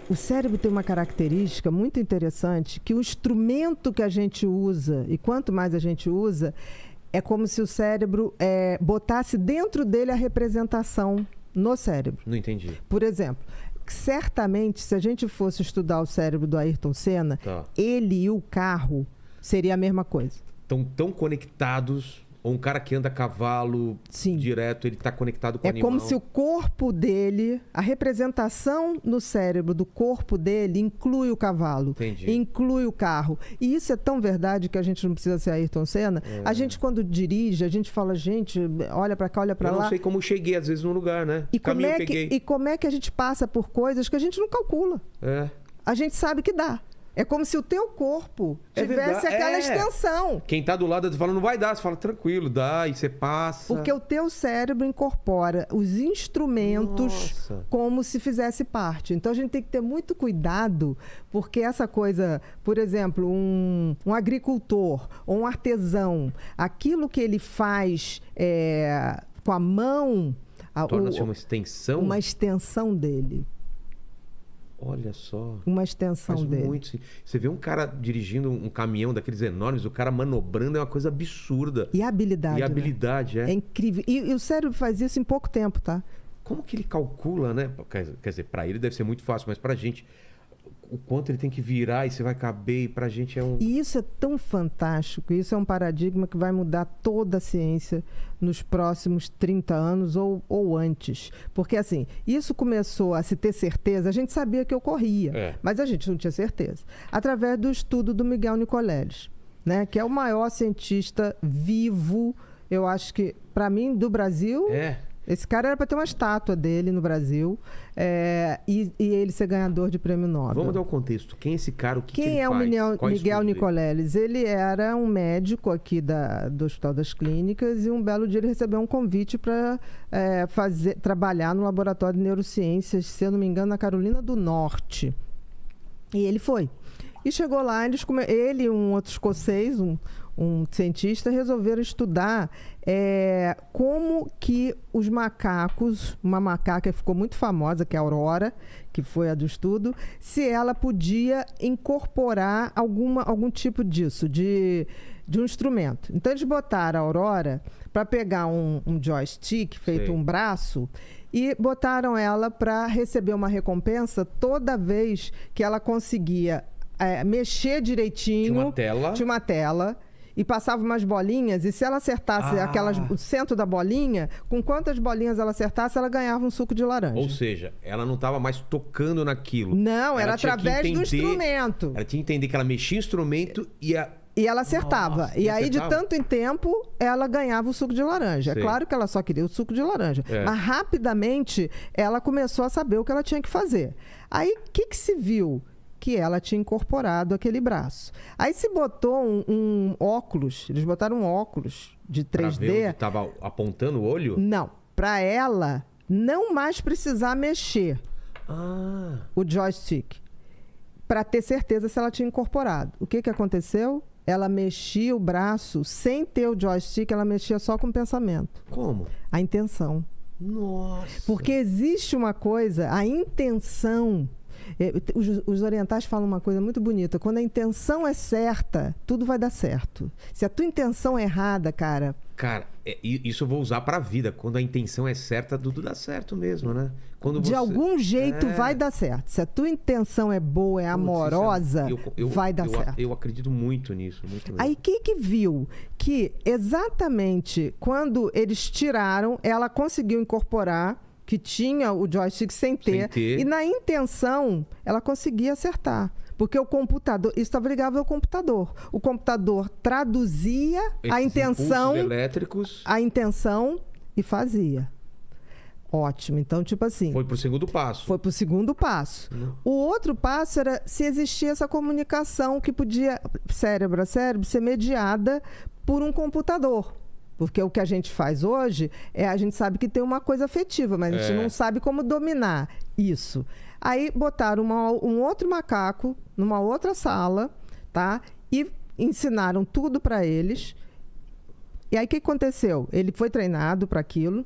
o cérebro tem uma característica muito interessante, que o instrumento que a gente usa, e quanto mais a gente usa, é como se o cérebro botasse dentro dele a representação no cérebro. Não entendi. Por exemplo, certamente, se a gente fosse estudar o cérebro do Ayrton Senna, ele e o carro seria a mesma coisa. Estão tão conectados. Ou um cara que anda a cavalo direto, ele está conectado com o animal. É como se o corpo dele, a representação no cérebro do corpo dele inclui o cavalo, inclui o carro. E isso é tão verdade que a gente não precisa ser Ayrton Senna. A gente, quando dirige, a gente fala, gente, olha para cá, olha para lá. Eu não sei como cheguei, às vezes, num lugar, né? E como é que a gente passa por coisas que a gente não calcula? A gente sabe que dá. É como se o teu corpo tivesse aquela extensão. Quem tá do lado fala, não vai dar. Você fala, tranquilo, dá, e você passa. Porque o teu cérebro incorpora os instrumentos como se fizesse parte. Então, a gente tem que ter muito cuidado, porque essa coisa, por exemplo, um agricultor ou um artesão, aquilo que ele faz com a mão... Torna-se uma extensão? Uma extensão dele. Olha só. Uma extensão dele. Muito. Você vê um cara dirigindo um caminhão daqueles enormes, o cara manobrando, é uma coisa absurda. E a habilidade. É incrível. E o cérebro faz isso em pouco tempo, tá? Como que ele calcula, né? Quer dizer, pra ele deve ser muito fácil, mas pra gente, o quanto ele tem que virar e você vai caber, e pra gente é um... E isso é tão fantástico, isso é um paradigma que vai mudar toda a ciência nos próximos 30 anos ou antes. Porque, assim, isso começou a se ter certeza, a gente sabia que ocorria, mas a gente não tinha certeza. Através do estudo do Miguel Nicoleles, né? Que é o maior cientista vivo, eu acho que, para mim, do Brasil... Esse cara era para ter uma estátua dele no Brasil e ele ser ganhador de prêmio Nobel. Vamos dar o contexto. Quem é esse cara? O que Quem ele é faz? o Miguel Nicoleles? Ele era um médico aqui do Hospital das Clínicas e um belo dia ele recebeu um convite para trabalhar no laboratório de neurociências, se eu não me engano, na Carolina do Norte. E ele foi. E chegou lá, ele e um outro escocês, um cientista, resolveram estudar como que os macacos, uma macaca que ficou muito famosa, que é a Aurora, que foi a do estudo, se ela podia incorporar algum tipo disso, de um instrumento. Então, eles botaram a Aurora para pegar um joystick, feito um braço, e botaram ela para receber uma recompensa toda vez que ela conseguia mexer direitinho. Tinha uma tela. E passava umas bolinhas, e se ela acertasse o centro da bolinha, com quantas bolinhas ela acertasse, ela ganhava um suco de laranja. Ou seja, ela não estava mais tocando naquilo. Não, era através do instrumento. Ela tinha que entender que ela mexia o instrumento e ela acertava. E aí, de tanto em tempo, ela ganhava o suco de laranja. É claro que ela só queria o suco de laranja. Mas, rapidamente, ela começou a saber o que ela tinha que fazer. Aí, o que se viu? Que ela tinha incorporado aquele braço. Aí se botou um óculos, eles botaram um óculos de 3D. Pra ver onde estava apontando o olho? Não, para ela não mais precisar mexer o joystick, para ter certeza se ela tinha incorporado. O que aconteceu? Ela mexia o braço sem ter o joystick, ela mexia só com o pensamento. Como? A intenção. Nossa! Porque existe uma coisa, a intenção... Os orientais falam uma coisa muito bonita. Quando a intenção é certa, tudo vai dar certo. Se a tua intenção é errada, cara... Cara, isso eu vou usar pra vida. Quando a intenção é certa, tudo dá certo mesmo, né? De algum jeito vai dar certo. Se a tua intenção é boa, é amorosa, vai dar certo. Eu acredito muito nisso. Muito mesmo. Aí o que viu? Que exatamente quando eles tiraram, ela conseguiu incorporar... que tinha o joystick sem ter. E na intenção, ela conseguia acertar. Porque o computador... Isso estava ligado ao computador. O computador traduzia a intenção... elétricos. A intenção e fazia. Ótimo. Então, tipo assim... Foi pro segundo passo. Foi pro segundo passo. O outro passo era se existia essa comunicação que podia, cérebro a cérebro, ser mediada por um computador. Porque o que a gente faz hoje a gente sabe que tem uma coisa afetiva, mas a gente não sabe como dominar isso. Aí botaram um outro macaco numa outra sala, tá? E ensinaram tudo para eles. E aí o que aconteceu? Ele foi treinado para aquilo.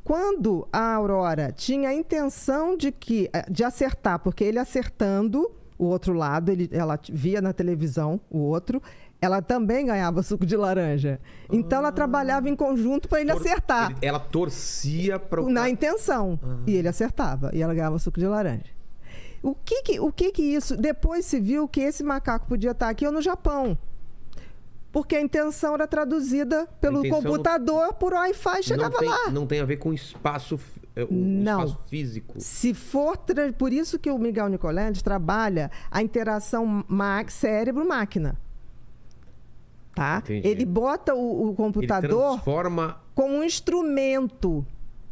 Quando a Aurora tinha a intenção de acertar, porque ele acertando o outro lado, ela via na televisão o outro, ela também ganhava suco de laranja. Então, ela trabalhava em conjunto para ele acertar. Ela torcia para na intenção. E ele acertava. E ela ganhava suco de laranja. O que isso... Depois se viu que esse macaco podia estar aqui ou no Japão. Porque a intenção era traduzida pelo computador, por Wi-Fi, chegava lá. Não tem a ver com espaço, espaço físico. Se for... Por isso que o Miguel Nicoleles trabalha a interação cérebro-máquina. Tá? Ele bota o computador como um instrumento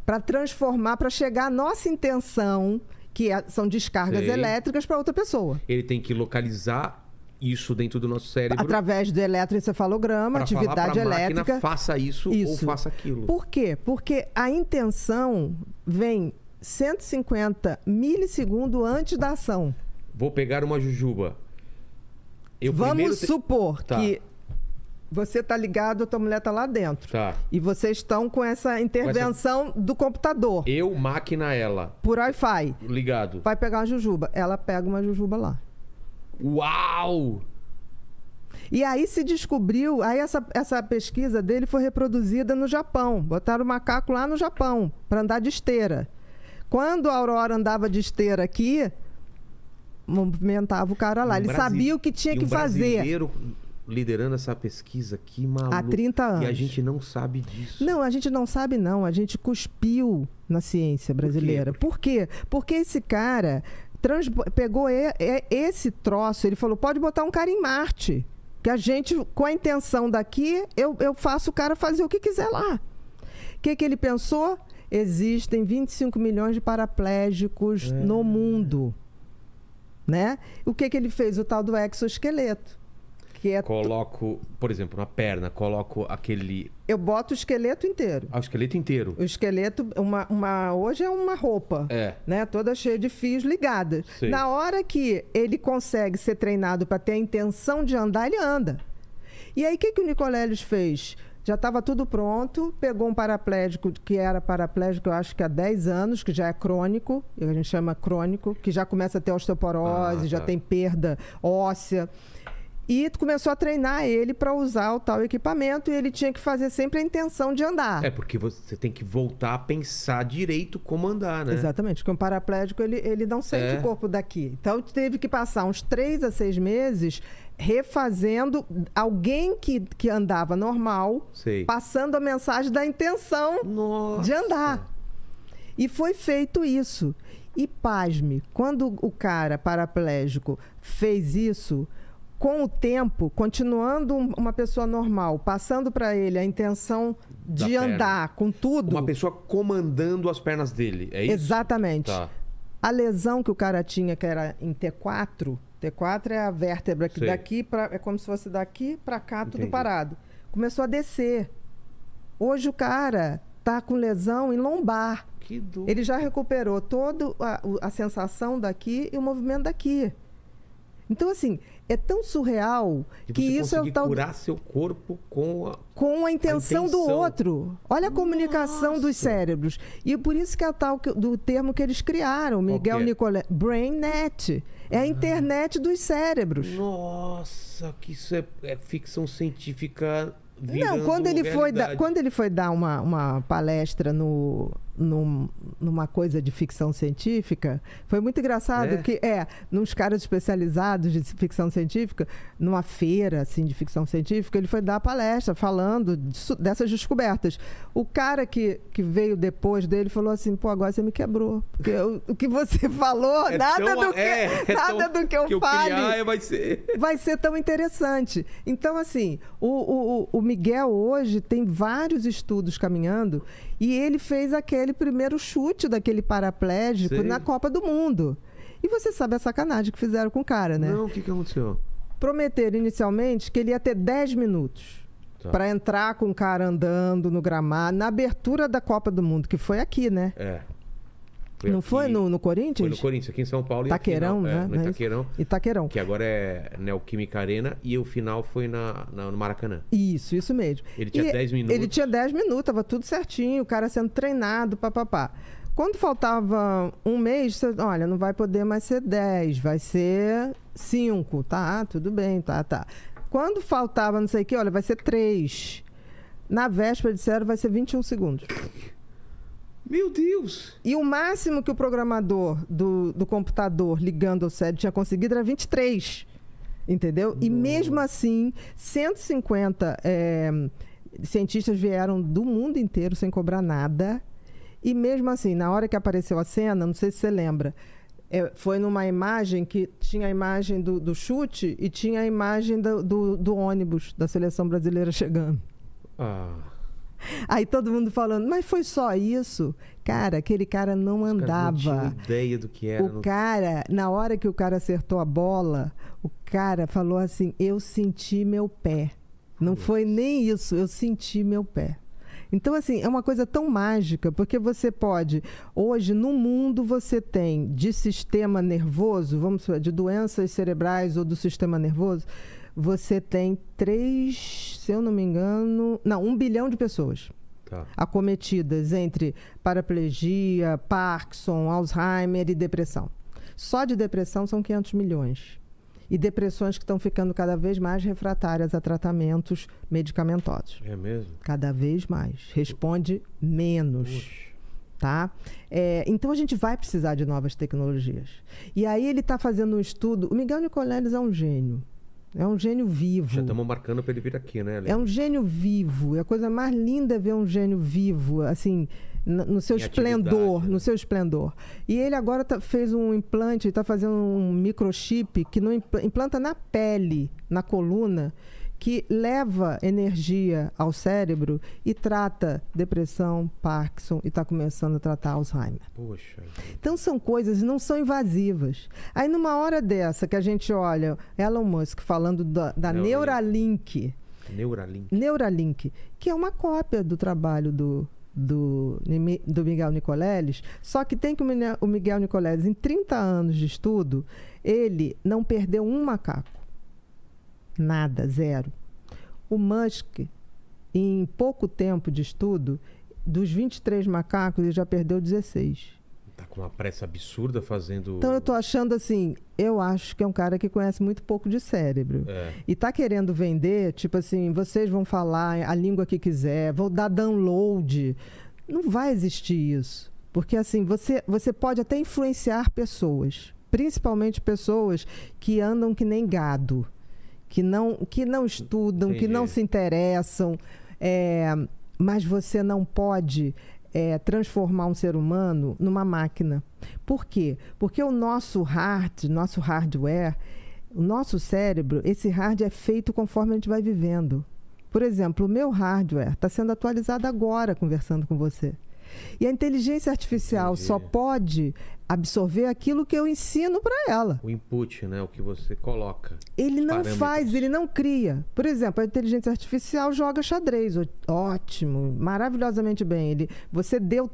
para transformar, para chegar à nossa intenção, que são descargas elétricas para outra pessoa. Ele tem que localizar isso dentro do nosso cérebro. Através do eletroencefalograma, atividade elétrica. Máquina, faça isso ou faça aquilo. Por quê? Porque a intenção vem 150 milissegundos antes da ação. Vou pegar uma jujuba. Vamos supor que você está ligado, a tua mulher está lá dentro. Tá. E vocês estão com essa intervenção do computador. Máquina, ela. Por Wi-Fi. Ligado. Vai pegar uma jujuba. Ela pega uma jujuba lá. Uau! E aí se descobriu, aí essa pesquisa dele foi reproduzida no Japão. Botaram o macaco lá no Japão, para andar de esteira. Quando a Aurora andava de esteira aqui, movimentava o cara lá. Ele sabia o que tinha que fazer. Brasileiro liderando essa pesquisa aqui, maluco. Há 30 anos. E a gente não sabe disso. Não, a gente não sabe, não. A gente cuspiu na ciência brasileira. Por quê? Porque esse cara pegou esse troço, ele falou, pode botar um cara em Marte. Que a gente, com a intenção daqui, eu faço o cara fazer o que quiser lá. O que ele pensou? Existem 25 milhões de paraplégicos no mundo. Né? O que ele fez? O tal do exoesqueleto. Coloco, por exemplo, na perna, coloco aquele... Eu boto o esqueleto inteiro. O esqueleto inteiro. O esqueleto, hoje é uma roupa, né? Toda cheia de fios ligados. Sim. Na hora que ele consegue ser treinado para ter a intenção de andar, ele anda. E aí, o que o Nicoleles fez? Já estava tudo pronto, pegou um paraplégico, que era paraplégico, eu acho que há 10 anos, que já é crônico, a gente chama crônico, que já começa a ter osteoporose, já tem perda óssea. E começou a treinar ele para usar o tal equipamento e ele tinha que fazer sempre a intenção de andar. Porque você tem que voltar a pensar direito como andar, né? Exatamente, porque um paraplégico ele não sente o corpo daqui. Então teve que passar uns 3 a 6 meses refazendo alguém que andava normal, passando a mensagem da intenção de andar. E foi feito isso. E pasme, quando o cara paraplégico fez isso... Com o tempo, continuando uma pessoa normal, passando para ele a intenção de andar com tudo... Uma pessoa comandando as pernas dele, é isso? Exatamente. Tá. A lesão que o cara tinha, que era em T4... T4 é a vértebra que daqui é como se fosse daqui para cá, tudo parado. Começou a descer. Hoje o cara tá com lesão em lombar. Que dor. Ele já recuperou toda a sensação daqui e o movimento daqui. Então, assim, é tão surreal que isso é o tal... curar seu corpo com a intenção do outro. Olha a comunicação dos cérebros. E por isso que é o tal do termo que eles criaram, Miguel Nicoleles, BrainNet. É a internet dos cérebros. Nossa, que isso é ficção científica Não, quando ele foi dar uma palestra numa coisa de ficção científica, foi muito engraçado que nos caras especializados de ficção científica, numa feira assim de ficção científica, ele foi dar a palestra falando dessas descobertas. O cara que veio depois dele falou assim, pô, agora você me quebrou, porque o que você falou, nada do que eu fale vai ser tão interessante. Então, assim, o Miguel hoje tem vários estudos caminhando e ele fez aquele primeiro chute daquele paraplégico na Copa do Mundo. E você sabe a sacanagem que fizeram com o cara, né? Não, o que aconteceu? Prometeram inicialmente que ele ia ter 10 minutos para entrar com o cara andando no gramado, na abertura da Copa do Mundo, que foi aqui, né? Não foi no Corinthians? Foi no Corinthians, aqui em São Paulo. Itaquerão, e a final, né? no Itaquerão. Itaquerão. Que agora é Neoquímica Arena. E o final foi no Maracanã. Isso mesmo. Ele tinha 10 minutos. Ele tinha 10 minutos, tava tudo certinho, o cara sendo treinado, papapá. Quando faltava um mês, você, olha, não vai poder mais ser 10, vai ser 5, tá? Tudo bem, tá. Quando faltava não sei o que, olha, vai ser 3. Na véspera disseram vai ser 21 segundos. Meu Deus! E o máximo que o programador do computador ligando ao cérebro tinha conseguido era 23. Entendeu? E mesmo assim, 150 cientistas vieram do mundo inteiro sem cobrar nada. E mesmo assim, na hora que apareceu a cena, não sei se você lembra, foi numa imagem que tinha a imagem do chute e tinha a imagem do ônibus da seleção brasileira chegando. Aí todo mundo falando, mas foi só isso? Cara, aquele cara não andava. Não tinha ideia do que era. O cara, na hora que o cara acertou a bola, o cara falou assim, eu senti meu pé. Não foi nem isso, eu senti meu pé. Então, assim, é uma coisa tão mágica, porque você pode... Hoje, no mundo, você tem de sistema nervoso, vamos falar, de doenças cerebrais ou do sistema nervoso, você tem 3, se eu não me engano... Não, 1 bilhão de pessoas acometidas entre paraplegia, Parkinson, Alzheimer e depressão. Só de depressão são 500 milhões. E depressões que estão ficando cada vez mais refratárias a tratamentos medicamentosos. É mesmo? Cada vez mais. Responde menos. Puxa. Tá? Então, a gente vai precisar de novas tecnologias. E aí ele está fazendo um estudo... O Miguel Nicoleles é um gênio. É um gênio vivo. Já estamos marcando para ele vir aqui, né, Ale? É um gênio vivo. É a coisa mais linda ver um gênio vivo, assim... No seu esplendor, né? no seu esplendor. E ele agora fez um implante, está fazendo um microchip que não implanta na pele, na coluna, que leva energia ao cérebro e trata depressão, Parkinson e está começando a tratar Alzheimer. Poxa. Então são coisas, não são invasivas. Aí numa hora dessa que a gente olha Elon Musk falando da Neuralink. Neuralink, que é uma cópia do trabalho do Miguel Nicoleles, só que tem que o Miguel Nicoleles, em 30 anos de estudo, ele não perdeu um macaco. Nada, 0. O Musk, em pouco tempo de estudo, dos 23 macacos, ele já perdeu 16. Tá com uma pressa absurda fazendo... Então eu tô achando assim, eu acho que é um cara que conhece muito pouco de cérebro. E tá querendo vender, tipo assim, vocês vão falar a língua que quiser, vão dar download. Não vai existir isso. Porque assim, você pode até influenciar pessoas, principalmente pessoas que andam que nem gado, que não estudam, Entendi. que não se interessam, mas você não pode... transformar um ser humano numa máquina. Por quê? Porque o nosso hardware, o nosso cérebro, esse hardware é feito conforme a gente vai vivendo. Por exemplo, o meu hardware está sendo atualizado agora, conversando com você. E a inteligência artificial só pode absorver aquilo que eu ensino para ela. O input, né? O que você coloca. Ele não faz, ele não cria. Por exemplo, a inteligência artificial joga xadrez. Ótimo, maravilhosamente bem. Você deu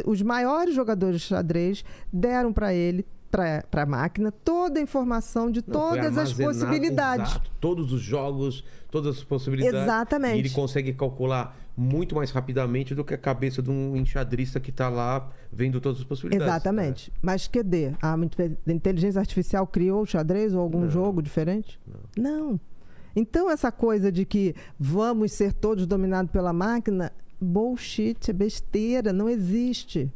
os maiores jogadores de xadrez, deram para ele, para a máquina, toda a informação de todas as possibilidades. Exato, todos os jogos, todas as possibilidades. Exatamente. E ele consegue calcular muito mais rapidamente do que a cabeça de um enxadrista que está lá vendo todas as possibilidades. Exatamente. Mas a inteligência artificial criou o xadrez ou algum jogo diferente? Não. Então, essa coisa de que vamos ser todos dominados pela máquina, bullshit, é besteira, não existe.